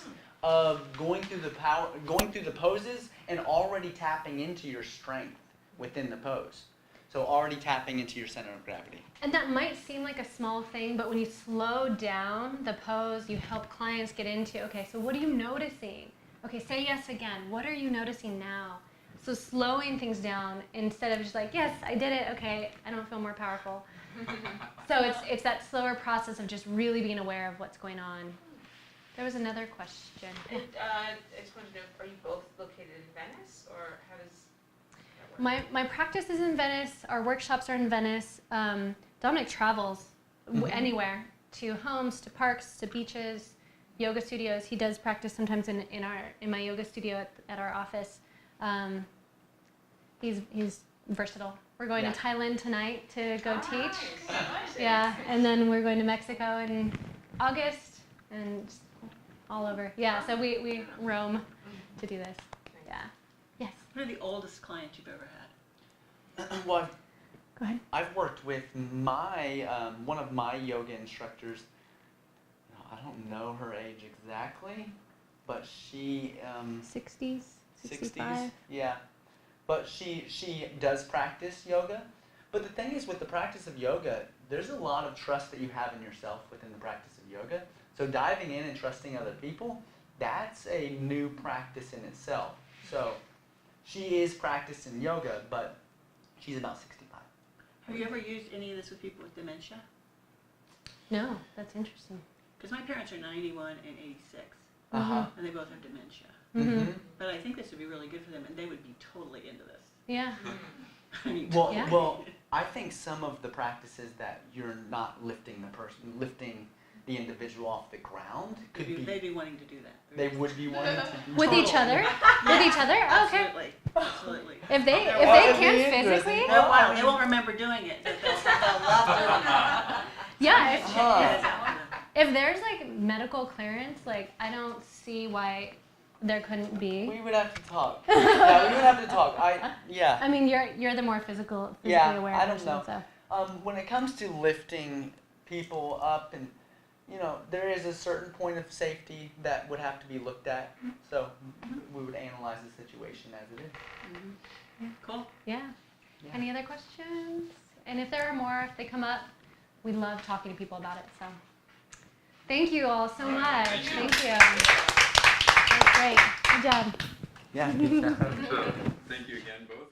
of going through the poses and already tapping into your strength within the pose. So already tapping into your center of gravity. And that might seem like a small thing, but when you slow down the pose, you help clients get into, okay, so what are you noticing? Okay, say yes again. What are you noticing now? So slowing things down instead of just like, yes, I did it, okay, I don't feel more powerful. So it's that slower process of just really being aware of what's going on. There was another question. And, I just wanted to know, are you both located in Venice, or how does that work? My practice is in Venice. Our workshops are in Venice. Dominick travels anywhere, to homes, to parks, to beaches, yoga studios. He does practice sometimes in my yoga studio at our office. He's versatile. We're going to Thailand tonight to go teach. Nice. Yeah, and then we're going to Mexico in August and all over. Yeah, so we roam to do this. Yeah. Yes. What are the oldest clients you've ever had? Well, Go ahead. I've worked with my one of my yoga instructors. I don't know her age exactly, but she 60s, 65. 60s, yeah. But she does practice yoga. But the thing is, with the practice of yoga, there's a lot of trust that you have in yourself within the practice of yoga. So diving in and trusting other people, that's a new practice in itself. So she is practicing yoga, but she's about 65. Have you ever used any of this with people with dementia? No, that's interesting. Because my parents are 91 and 86, Uh-huh. and they both have dementia. Mm-hmm. But I think this would be really good for them, and they would be totally into this. Yeah. I mean, Well, Yeah. well, I think some of the practices that you're not lifting the individual off the ground could be. they'd be wanting to do that. They would be wanting to. With each other? With each other? Oh, okay. Absolutely, absolutely. If they That'd be can't interesting. physically, They're wild. They won't remember doing it, but they'll love doing it. yeah. Huh. If there's like medical clearance, like I don't see why there couldn't be. We would have to talk. Yeah, we would have to talk. Yeah. I mean, you're the more physically Yeah, aware I don't person, know. so. When it comes to lifting people up, and there is a certain point of safety that would have to be looked at. So we would analyze the situation as it is. Cool. Yeah. Yeah. Any other questions? And if there are more, if they come up, we love talking to people about it. So, thank you all so much. Thank you. That was great. Good job. Yeah. Good job. So, thank you again, both.